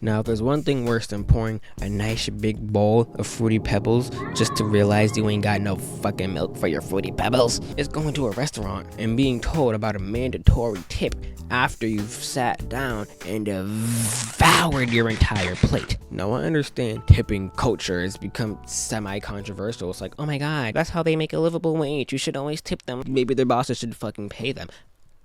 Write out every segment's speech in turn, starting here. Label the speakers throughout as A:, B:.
A: Now, if there's one thing worse than pouring a nice big bowl of Fruity Pebbles just to realize you ain't got no fucking milk for your Fruity Pebbles, it's going to a restaurant and being told about a mandatory tip after you've sat down and devoured your entire plate. Now, I understand tipping culture has become semi-controversial. It's like, oh my god, that's how they make a livable wage. You should always tip them. Maybe their bosses should fucking pay them.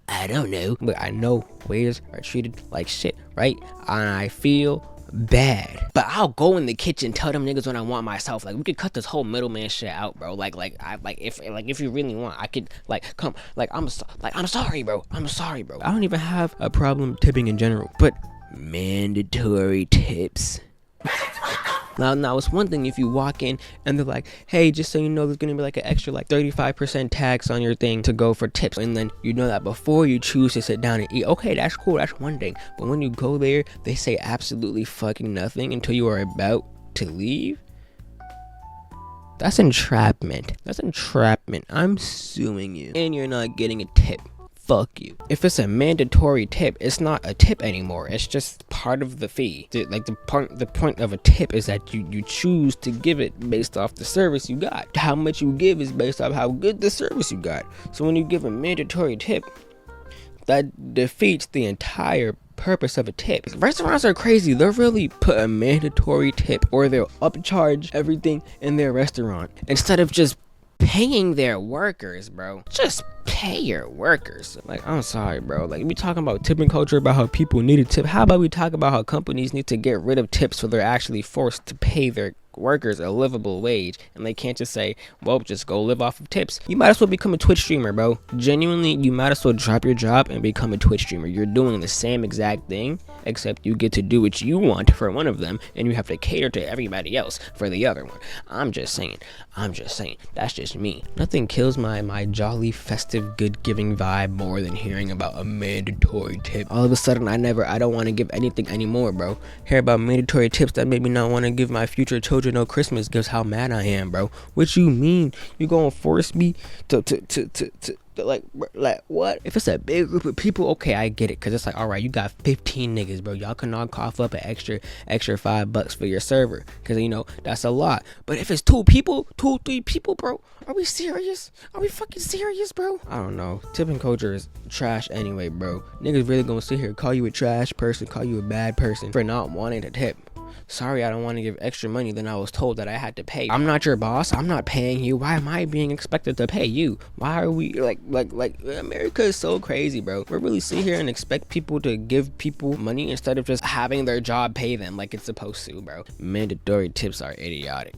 A: I don't know, but I know waiters are treated like shit, right? And I feel bad. But I'll go in the kitchen, tell them niggas what I want myself. Like, we could cut this whole middleman shit out, bro. If you really want, I could come. I'm sorry, bro. I'm sorry, bro. I don't even have a problem tipping in general, but mandatory tips. Now it's one thing if you walk in and they're like, hey, just so you know, there's gonna be like an extra 35% tax on your thing to go for tips, and then you know that before you choose to sit down and eat. Okay, that's cool, that's one thing. But when you go there, they say absolutely fucking nothing until you are about to leave. That's entrapment. I'm suing you, and you're not getting a tip. Fuck you. If it's a mandatory tip, it's not a tip anymore. It's just part of the fee. The point of a tip is that you choose to give it based off the service you got. How much you give is based off how good the service you got. So when you give a mandatory tip, that defeats the entire purpose of a tip. Restaurants are crazy. They'll really put a mandatory tip, or they'll upcharge everything in their restaurant instead of just paying their workers, bro. Just pay your workers. I'm sorry, bro. We talking about tipping culture, about how people need a tip. How about we talk about how companies need to get rid of tips so they're actually forced to pay their workers a livable wage, and they can't just say, well, just go live off of tips. You might as well become a Twitch streamer, bro. Genuinely, you might as well drop your job and become a Twitch streamer. You're doing the same exact thing, except you get to do what you want for one of them, and you have to cater to everybody else for the other one. I'm just saying. That's just me. Nothing kills my jolly, festive, good-giving vibe more than hearing about a mandatory tip. All of a sudden, I don't want to give anything anymore, bro. Hear about mandatory tips that made me not want to give my future children no Christmas gifts. How mad I am, bro. What you mean? You gonna force me to what? If it's a big group of people, okay, I get it, because it's alright, you got 15 niggas, bro. Y'all can all cough up an extra $5 for your server, because that's a lot. But if it's 2, 3 people, bro, are we serious? Are we fucking serious, bro? I don't know. Tipping culture is trash anyway, bro. Niggas really gonna sit here, call you a trash person, call you a bad person for not wanting to tip. Sorry, I don't want to give extra money than I was told that I had to pay. I'm not your boss. I'm not paying you. Why am I being expected to pay you? Why are we America is so crazy, bro. We really sit here and expect people to give people money instead of just having their job pay them like it's supposed to, bro. Mandatory tips are idiotic.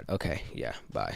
A: Okay, yeah, bye.